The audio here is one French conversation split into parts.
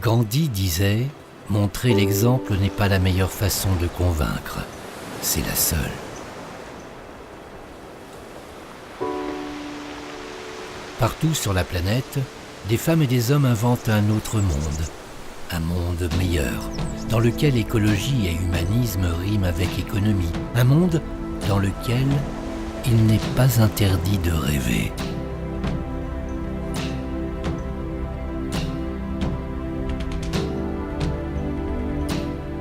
Gandhi disait « Montrer l'exemple n'est pas la meilleure façon de convaincre, c'est la seule ». Partout sur la planète, des femmes et des hommes inventent un autre un monde meilleur, dans lequel écologie et humanisme riment avec économie, un monde dans lequel il n'est pas interdit de rêver.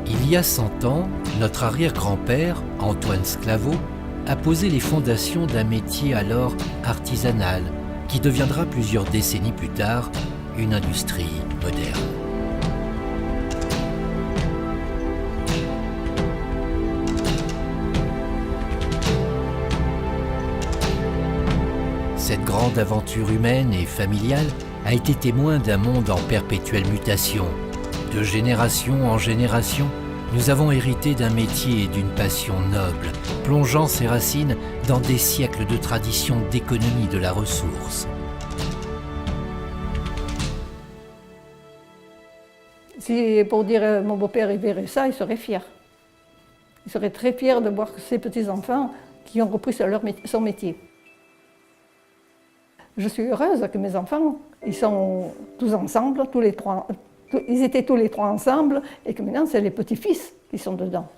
Il y a 100 ans, notre arrière-grand-père, Antoine Sclavo, a posé les fondations d'un métier alors artisanal, qui deviendra plusieurs décennies plus tard une industrie moderne. Cette grande aventure humaine et familiale a été témoin d'un monde en perpétuelle mutation. De génération en génération, nous avons hérité d'un métier et d'une passion noble, plongeant ses racines dans des siècles de tradition d'économie de la ressource. Si pour dire mon beau-père il verrait ça, il serait fier. Il serait très fier de voir ses petits-enfants qui ont repris son métier. Je suis heureuse que mes enfants, ils sont tous ensemble, ils étaient tous les trois ensemble, et que maintenant c'est les petits-fils qui sont dedans.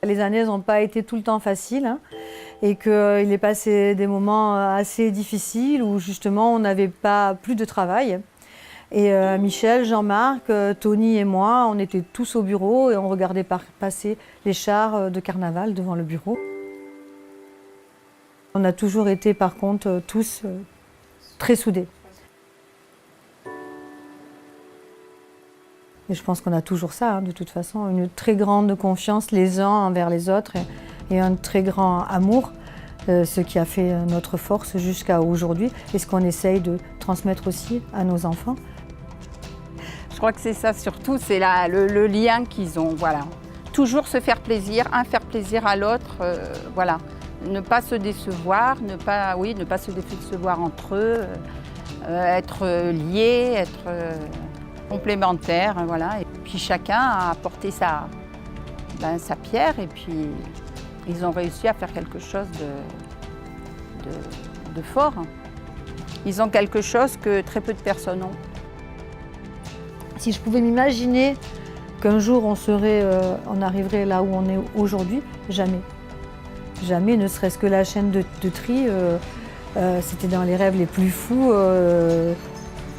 Les années n'ont pas été tout le temps faciles, hein, et qu'il est passé des moments assez difficiles où justement on n'avait plus de travail. Et Michel, Jean-Marc, Tony et moi, on était tous au bureau et on regardait passer les chars de carnaval devant le bureau. On a toujours été par contre tous très soudés. Et je pense qu'on a toujours ça, hein, de toute façon, une très grande confiance les uns envers les autres et un très grand amour, ce qui a fait notre force jusqu'à aujourd'hui et ce qu'on essaye de transmettre aussi à nos enfants. Je crois que c'est ça surtout, c'est le lien qu'ils ont, voilà. Toujours se faire plaisir, un faire plaisir à l'autre, voilà. Ne pas se décevoir, ne pas se décevoir entre eux, être liés, être complémentaires, voilà. Et puis chacun a apporté sa pierre et puis ils ont réussi à faire quelque chose de fort. Ils ont quelque chose que très peu de personnes ont. Si je pouvais m'imaginer qu'un jour on arriverait là où on est aujourd'hui, jamais. Jamais, ne serait-ce que la chaîne de tri, c'était dans les rêves les plus fous.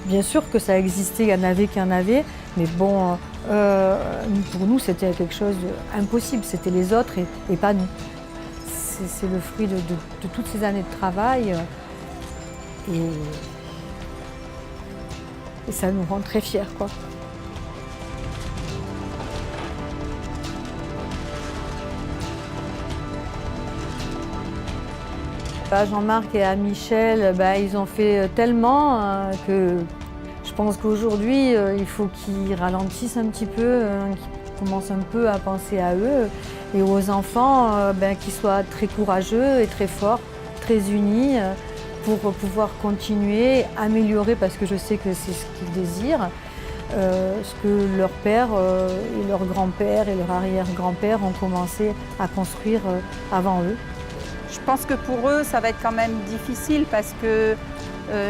Bien sûr que ça existait, il y en avait qui en avaient, mais bon, pour nous c'était quelque chose d'impossible, c'était les autres et pas nous. C'est le fruit de toutes ces années de travail et ça nous rend très fiers, quoi. À Jean-Marc et à Michel, ils ont fait tellement que je pense qu'aujourd'hui, il faut qu'ils ralentissent un petit peu, qu'ils commencent un peu à penser à eux et aux enfants, qu'ils soient très courageux et très forts, très unis pour pouvoir continuer, améliorer, parce que je sais que c'est ce qu'ils désirent, ce que leur père et leur grand-père et leur arrière-grand-père ont commencé à construire avant eux. Je pense que pour eux, ça va être quand même difficile parce que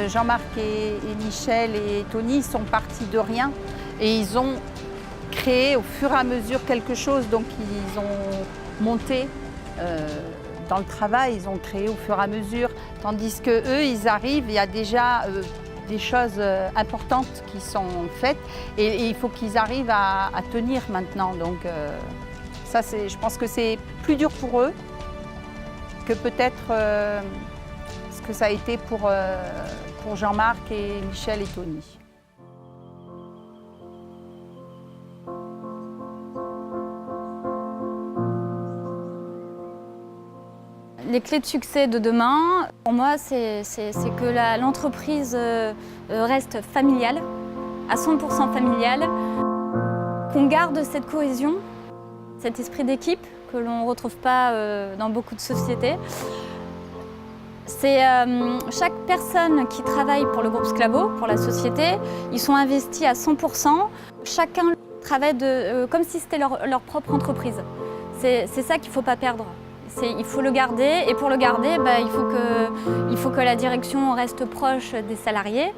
Jean-Marc et Michel et Tony sont partis de rien et ils ont créé au fur et à mesure quelque chose. Donc ils ont monté dans le travail, ils ont créé au fur et à mesure. Tandis qu'eux, ils arrivent, il y a déjà des choses importantes qui sont faites et il faut qu'ils arrivent à tenir maintenant. Donc ça, je pense que c'est plus dur pour eux que peut-être ce que ça a été pour Jean-Marc et Michel et Tony. Les clés de succès de demain, pour moi, c'est que l'entreprise reste familiale, à 100% familiale, qu'on garde cette cohésion, cet esprit d'équipe que l'on ne retrouve pas dans beaucoup de sociétés. C'est chaque personne qui travaille pour le groupe Sclavo, pour la société, ils sont investis à 100%. Chacun travaille comme si c'était leur propre entreprise. C'est ça qu'il ne faut pas perdre. Il faut le garder et pour le garder, il faut que la direction reste proche des salariés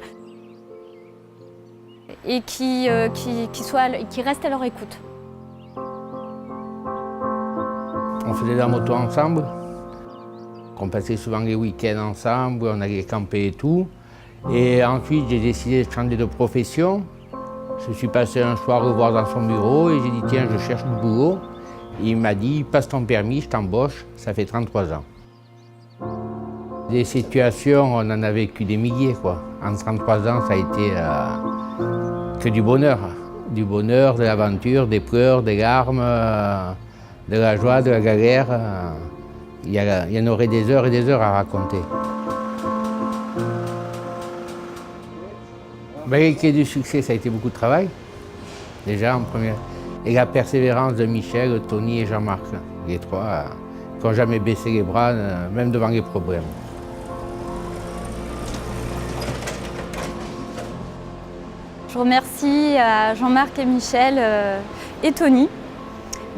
et qui reste à leur écoute. On faisait la moto ensemble, on passait souvent les week-ends ensemble, on allait camper et tout. Et ensuite, j'ai décidé de changer de profession. Je suis passé un soir le voir dans son bureau et j'ai dit tiens, je cherche du boulot. Il m'a dit passe ton permis, je t'embauche, ça fait 33 ans. Des situations, on en a vécu des milliers, quoi. En 33 ans, ça a été que du bonheur. Du bonheur, de l'aventure, des pleurs, des larmes, de la joie, de la galère. Il y en aurait des heures et des heures à raconter. Les clés du succès, ça a été beaucoup de travail, déjà en première. Et la persévérance de Michel, Tony et Jean-Marc, les trois, qui n'ont jamais baissé les bras, même devant les problèmes. Je remercie Jean-Marc et Michel et Tony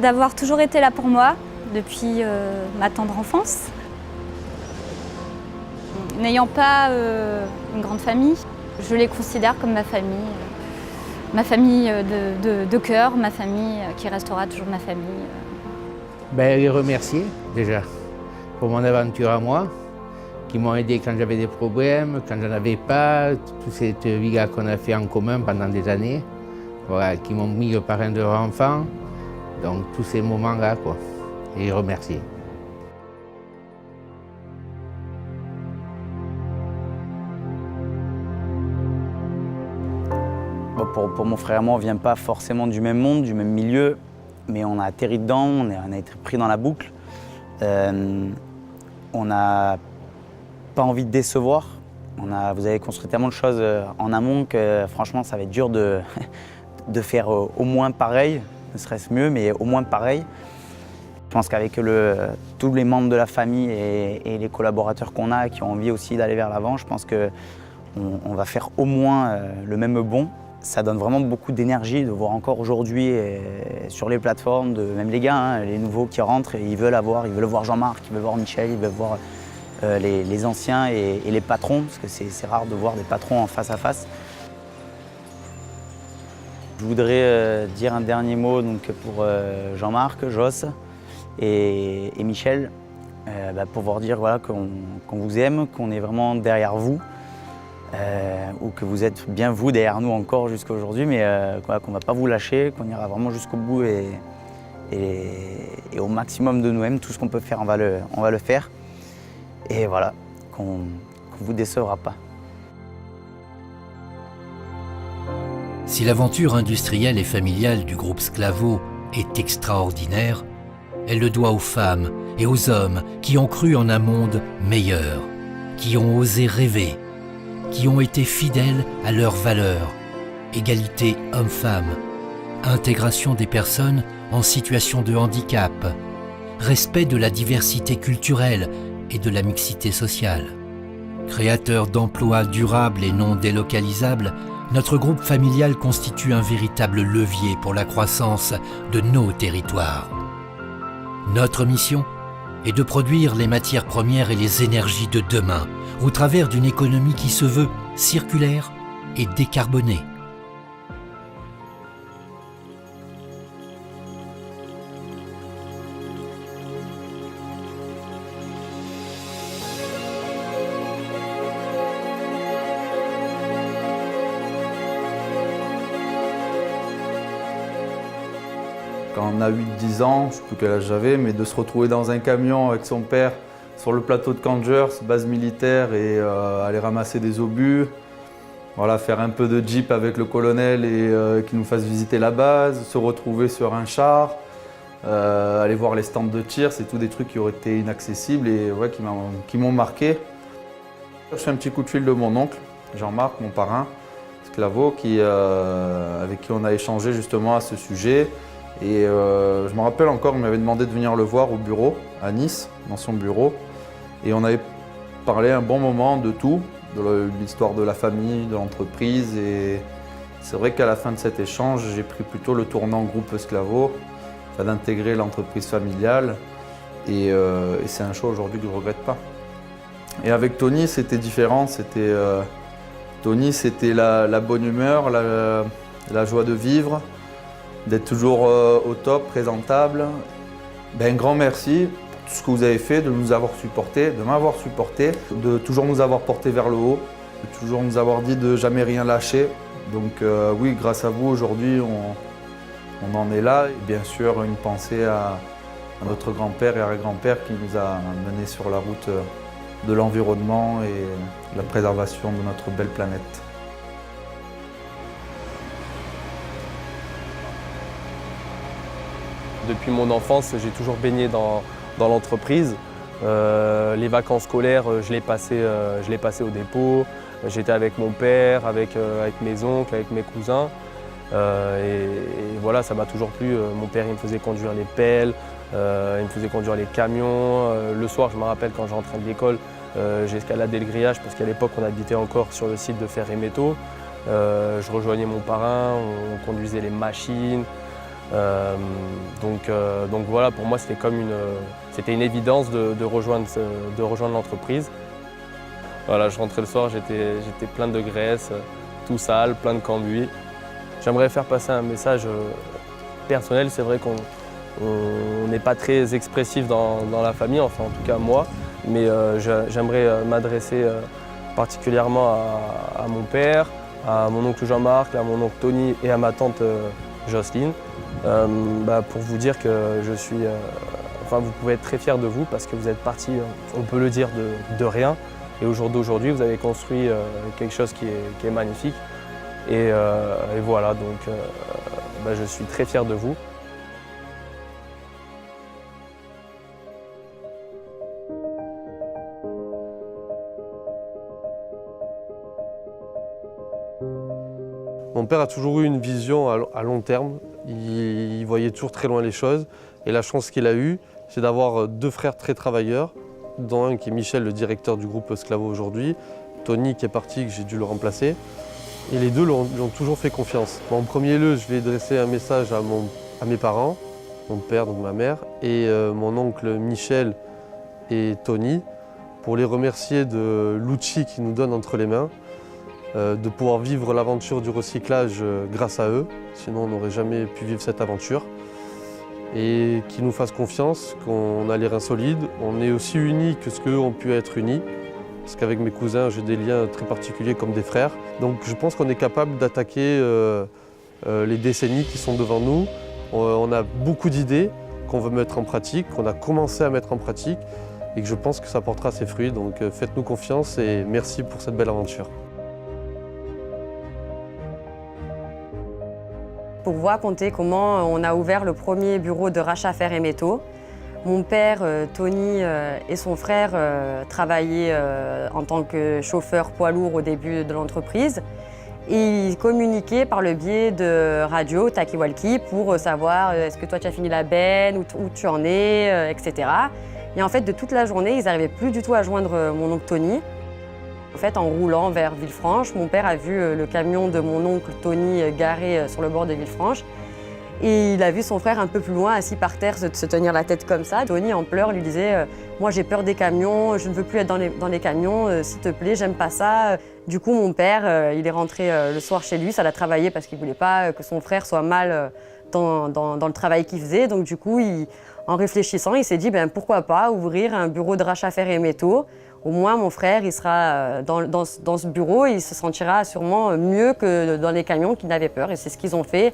d'avoir toujours été là pour moi depuis ma tendre enfance. N'ayant pas une grande famille, je les considère comme ma famille de cœur, ma famille qui restera toujours ma famille. Les remercier déjà pour mon aventure à moi, qui m'ont aidé quand j'avais des problèmes, quand j'en avais pas, toute cette vie-là qu'on a fait en commun pendant des années, voilà, qui m'ont mis le parrain de leur enfant, donc tous ces moments-là, quoi, et les remercier. Pour mon frère et moi, on ne vient pas forcément du même monde, du même milieu, mais on a atterri dedans, on a été pris dans la boucle. On n'a pas envie de décevoir. Vous avez construit tellement de choses en amont que franchement, ça va être dur de faire au moins pareil, ne serait-ce mieux, mais au moins pareil. Je pense qu'avec tous les membres de la famille et les collaborateurs qu'on a qui ont envie aussi d'aller vers l'avant, je pense qu'on va faire au moins le même bond. Ça donne vraiment beaucoup d'énergie de voir encore aujourd'hui sur les plateformes, même les gars, les nouveaux qui rentrent, et ils veulent voir Jean-Marc, ils veulent voir Michel, ils veulent voir les anciens et les patrons, parce que c'est rare de voir des patrons en face à face. Je voudrais dire un dernier mot donc, pour Jean-Marc, Joss et Michel, pour vous dire voilà, qu'on vous aime, qu'on est vraiment derrière vous. Ou que vous êtes bien vous derrière nous encore jusqu'à aujourd'hui, mais qu'on ne va pas vous lâcher, qu'on ira vraiment jusqu'au bout et au maximum de nous-mêmes. Tout ce qu'on peut faire, on va le faire. Et voilà, qu'on ne vous décevra pas. Si l'aventure industrielle et familiale du groupe Sclavo est extraordinaire, elle le doit aux femmes et aux hommes qui ont cru en un monde meilleur, qui ont osé rêver, qui ont été fidèles à leurs valeurs, égalité homme-femme, intégration des personnes en situation de handicap, respect de la diversité culturelle et de la mixité sociale. Créateur d'emplois durables et non délocalisables, notre groupe familial constitue un véritable levier pour la croissance de nos territoires. Notre mission est de produire les matières premières et les énergies de demain, au travers d'une économie qui se veut circulaire et décarbonée. Quand on a 8-10 ans, je ne sais plus quel âge j'avais, mais de se retrouver dans un camion avec son père sur le plateau de Cangers, base militaire, et aller ramasser des obus, voilà, faire un peu de jeep avec le colonel et qu'il nous fasse visiter la base, se retrouver sur un char, aller voir les stands de tir, c'est tous des trucs qui auraient été inaccessibles et ouais, qui m'ont marqué. Je fais un petit coup de fil de mon oncle, Jean-Marc, mon parrain, Sclavo, avec qui on a échangé justement à ce sujet. Et je me rappelle encore, il m'avait demandé de venir le voir au bureau, à Nice, dans son bureau. Et on avait parlait un bon moment de tout, de l'histoire de la famille, de l'entreprise. Et c'est vrai qu'à la fin de cet échange, j'ai pris plutôt le tournant groupe Sclavo, d'intégrer l'entreprise familiale. Et c'est un choix aujourd'hui que je ne regrette pas. Et avec Tony, c'était différent. Tony, c'était la bonne humeur, la joie de vivre, d'être toujours au top, présentable. Un grand merci pour tout ce que vous avez fait, de nous avoir supportés, de m'avoir supporté, de toujours nous avoir portés vers le haut, de toujours nous avoir dit de jamais rien lâcher. Donc oui, grâce à vous, aujourd'hui, on en est là. Et bien sûr, une pensée à notre grand-père et arrière-grand-père qui nous a menés sur la route de l'environnement et la préservation de notre belle planète. Depuis mon enfance, j'ai toujours baigné dans l'entreprise. Les vacances scolaires, je l'ai passé au dépôt. J'étais avec mon père, avec mes oncles, avec mes cousins. Et voilà, ça m'a toujours plu. Mon père, il me faisait conduire les pelles, il me faisait conduire les camions. Le soir, je me rappelle quand je rentrais de l'école, j'escaladais le grillage parce qu'à l'époque, on habitait encore sur le site de Fer et Métaux. Je rejoignais mon parrain, on conduisait les machines. Donc voilà, pour moi, c'était une évidence de rejoindre l'entreprise. Voilà, je rentrais le soir, j'étais plein de graisse, tout sale, plein de cambouis. J'aimerais faire passer un message personnel. C'est vrai qu'on n'est pas très expressif dans la famille, enfin en tout cas moi, mais j'aimerais m'adresser particulièrement à mon père, à mon oncle Jean-Marc, à mon oncle Tony et à ma tante Jocelyne, pour vous dire que je suis, vous pouvez être très fiers de vous parce que vous êtes partis, on peut le dire, de rien. Et au jour d'aujourd'hui, vous avez construit quelque chose qui est magnifique. Et voilà, donc je suis très fier de vous. Mon père a toujours eu une vision à long terme. Il voyait toujours très loin les choses. Et la chance qu'il a eue, c'est d'avoir deux frères très travailleurs, dont un qui est Michel, le directeur du groupe Sclavo aujourd'hui, Tony qui est parti, que j'ai dû le remplacer. Et les deux lui ont toujours fait confiance. En premier lieu, je vais adresser un message à mes parents, mon père, donc ma mère, et mon oncle Michel et Tony, pour les remercier de l'outil qu'ils nous donnent entre les mains, de pouvoir vivre l'aventure du recyclage grâce à eux, sinon on n'aurait jamais pu vivre cette aventure. Et qu'ils nous fassent confiance, qu'on a les reins solides, on est aussi unis que ce qu'eux ont pu être unis. Parce qu'avec mes cousins, j'ai des liens très particuliers comme des frères. Donc je pense qu'on est capable d'attaquer les décennies qui sont devant nous. On a beaucoup d'idées qu'on veut mettre en pratique, qu'on a commencé à mettre en pratique et que je pense que ça portera ses fruits. Donc faites-nous confiance et merci pour cette belle aventure. Pour vous raconter comment on a ouvert le premier bureau de rachat fer et métaux. Mon père, Tony, et son frère travaillaient en tant que chauffeur poids lourd au début de l'entreprise. Et ils communiquaient par le biais de radio, talkie-walkie, pour savoir est-ce que toi tu as fini la benne, où tu en es, etc. Et en fait, de toute la journée, ils n'arrivaient plus du tout à joindre mon oncle Tony. En fait, en roulant vers Villefranche, mon père a vu le camion de mon oncle Tony garé sur le bord de Villefranche. Et il a vu son frère un peu plus loin, assis par terre, se tenir la tête comme ça. Tony, en pleurs, lui disait « Moi, j'ai peur des camions, je ne veux plus être dans les camions, s'il te plaît, j'aime pas ça. » Du coup, mon père, il est rentré le soir chez lui, ça l'a travaillé parce qu'il ne voulait pas que son frère soit mal dans le travail qu'il faisait. Donc du coup, en réfléchissant, il s'est dit pourquoi pas ouvrir un bureau de rachat fer et métaux. Au moins, mon frère, il sera dans ce bureau et il se sentira sûrement mieux que dans les camions qu'il n'avait peur. Et c'est ce qu'ils ont fait.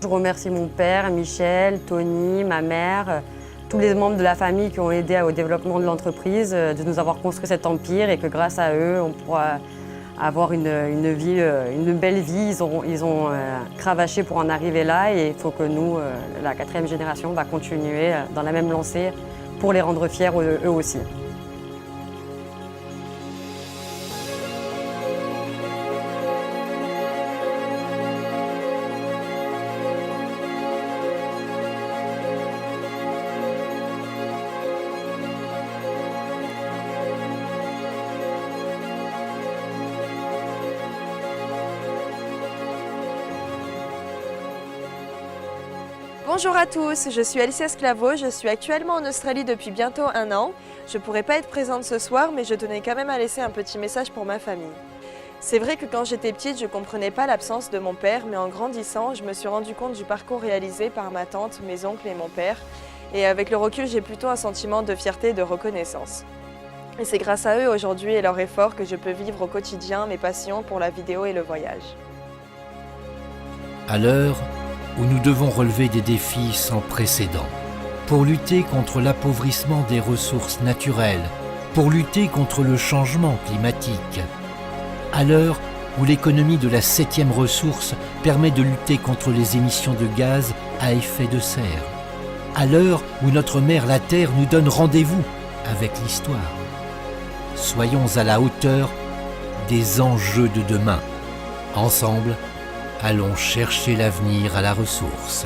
Je remercie mon père, Michel, Tony, ma mère, tous les membres de la famille qui ont aidé au développement de l'entreprise, de nous avoir construit cet empire et que grâce à eux, on pourra avoir une belle vie. Ils ont cravaché pour en arriver là et il faut que nous, la 4e génération, va continuer dans la même lancée pour les rendre fiers eux aussi. Bonjour à tous, je suis Alicia Sclavo, je suis actuellement en Australie depuis bientôt 1 an. Je ne pourrais pas être présente ce soir, mais je tenais quand même à laisser un petit message pour ma famille. C'est vrai que quand j'étais petite, je ne comprenais pas l'absence de mon père, mais en grandissant, je me suis rendu compte du parcours réalisé par ma tante, mes oncles et mon père. Et avec le recul, j'ai plutôt un sentiment de fierté et de reconnaissance. Et c'est grâce à eux aujourd'hui et leur effort que je peux vivre au quotidien mes passions pour la vidéo et le voyage. À l'heure où nous devons relever des défis sans précédent, pour lutter contre l'appauvrissement des ressources naturelles, pour lutter contre le changement climatique, à l'heure où l'économie de la 7e ressource permet de lutter contre les émissions de gaz à effet de serre, à l'heure où notre mère la Terre nous donne rendez-vous avec l'histoire. Soyons à la hauteur des enjeux de demain. Ensemble, allons chercher l'avenir à la ressource.